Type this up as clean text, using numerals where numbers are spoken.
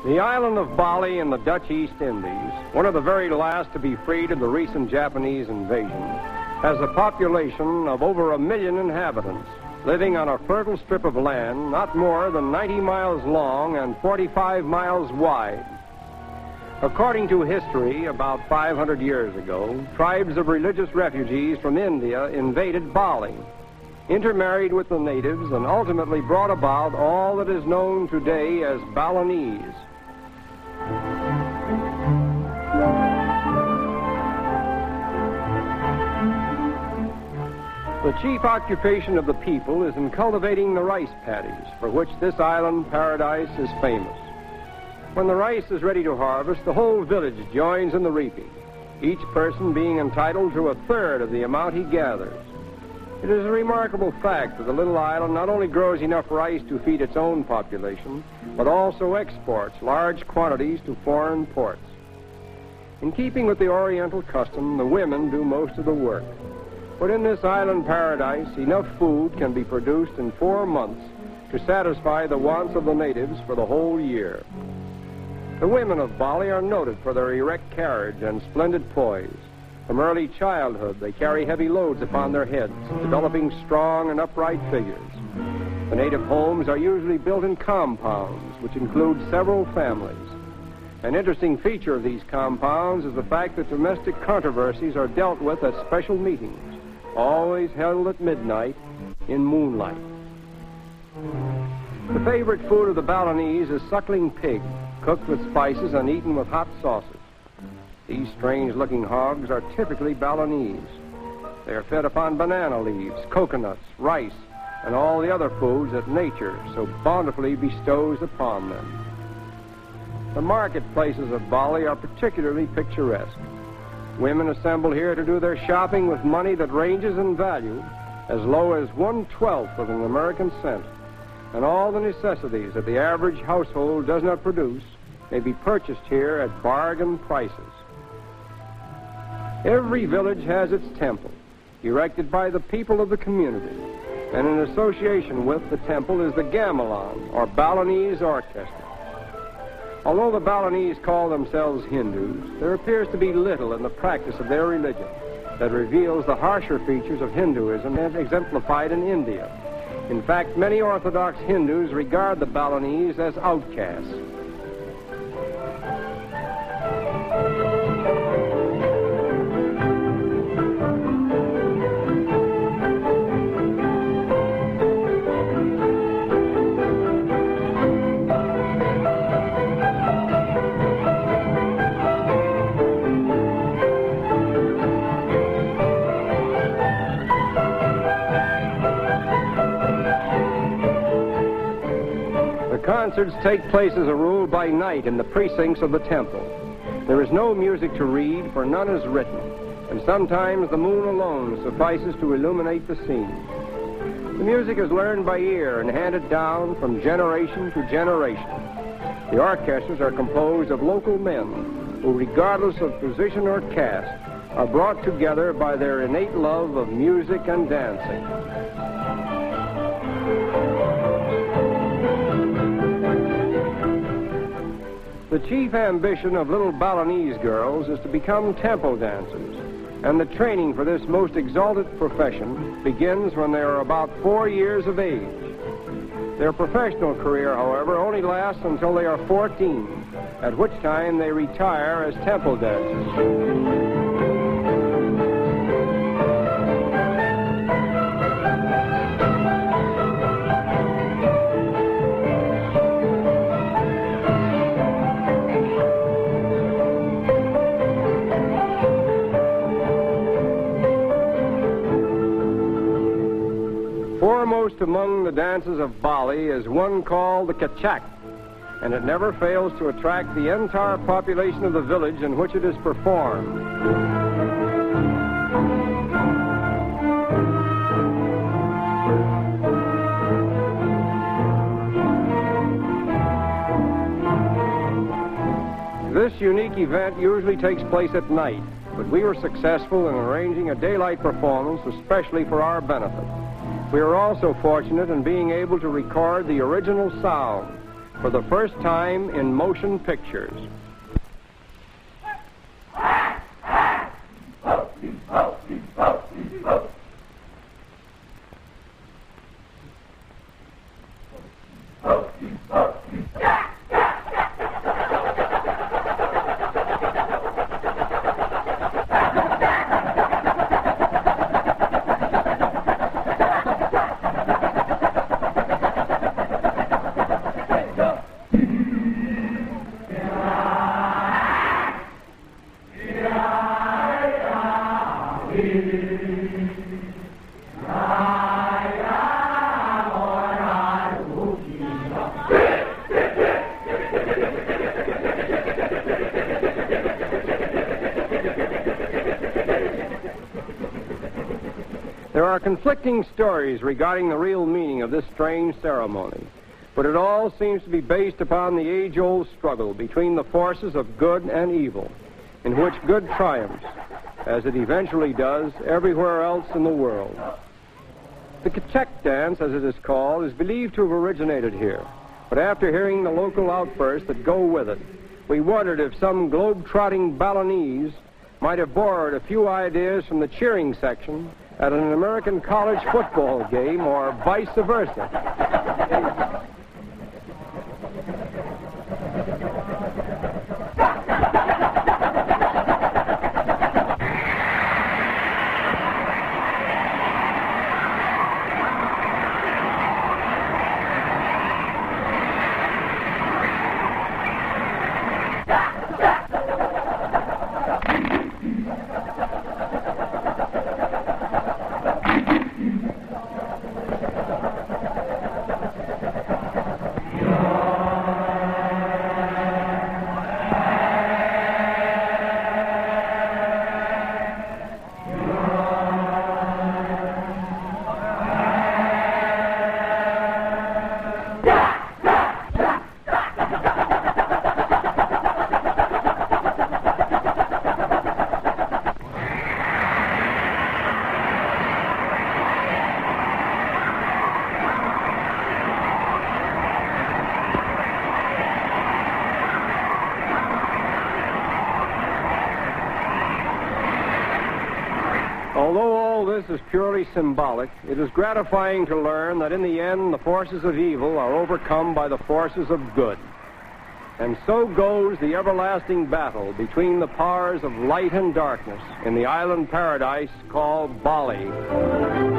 The island of Bali in the Dutch East Indies, one of the very last to be freed of the recent Japanese invasion, has a population of over 1 million inhabitants, living on a fertile strip of land not more than 90 miles long and 45 miles wide. According to history, about 500 years ago, tribes of religious refugees from India invaded Bali, intermarried with the natives, and ultimately brought about all that is known today as Balinese. The chief occupation of the people is in cultivating the rice paddies, for which this island paradise is famous. When the rice is ready to harvest, the whole village joins in the reaping, each person being entitled to 1/3 of the amount he gathers. It is a remarkable fact that the little island not only grows enough rice to feed its own population, but also exports large quantities to foreign ports. In keeping with the Oriental custom, the women do most of the work. But in this island paradise, enough food can be produced in 4 months to satisfy the wants of the natives for the whole year. The women of Bali are noted for their erect carriage and splendid poise. From early childhood, they carry heavy loads upon their heads, developing strong and upright figures. The native homes are usually built in compounds, which include several families. An interesting feature of these compounds is the fact that domestic controversies are dealt with at special meetings, always held at midnight in moonlight. The favorite food of the Balinese is suckling pig, cooked with spices and eaten with hot sauces. These strange-looking hogs are typically Balinese. They are fed upon banana leaves, coconuts, rice, and all the other foods that nature so bountifully bestows upon them. The marketplaces of Bali are particularly picturesque. Women assemble here to do their shopping with money that ranges in value as low as 1/12 of an American cent, and all the necessities that the average household does not produce may be purchased here at bargain prices. Every village has its temple, erected by the people of the community, and in association with the temple is the gamelan, or Balinese orchestra. Although the Balinese call themselves Hindus, there appears to be little in the practice of their religion that reveals the harsher features of Hinduism as exemplified in India. In fact, many Orthodox Hindus regard the Balinese as outcasts. Concerts take place as a rule by night in the precincts of the temple. There is no music to read, for none is written, and sometimes the moon alone suffices to illuminate the scene. The music is learned by ear and handed down from generation to generation. The orchestras are composed of local men who, regardless of position or caste, are brought together by their innate love of music and dancing. The chief ambition of little Balinese girls is to become temple dancers, and the training for this most exalted profession begins when they are about 4 years of age. Their professional career, however, only lasts until they are 14, at which time they retire as temple dancers. Foremost among the dances of Bali is one called the kachak, and it never fails to attract the entire population of the village in which it is performed. This unique event usually takes place at night, but we were successful in arranging a daylight performance especially for our benefit. We were also fortunate in being able to record the original sound, for the first time in motion pictures. There are conflicting stories regarding the real meaning of this strange ceremony, but it all seems to be based upon the age-old struggle between the forces of good and evil, in which good triumphs, as it eventually does everywhere else in the world. The Kachek dance, as it is called, is believed to have originated here, but after hearing the local outbursts that go with it, we wondered if some globe-trotting Balinese might have borrowed a few ideas from the cheering section at an American college football game, or vice versa. Although all this is purely symbolic, it is gratifying to learn that in the end the forces of evil are overcome by the forces of good. And so goes the everlasting battle between the powers of light and darkness in the island paradise called Bali.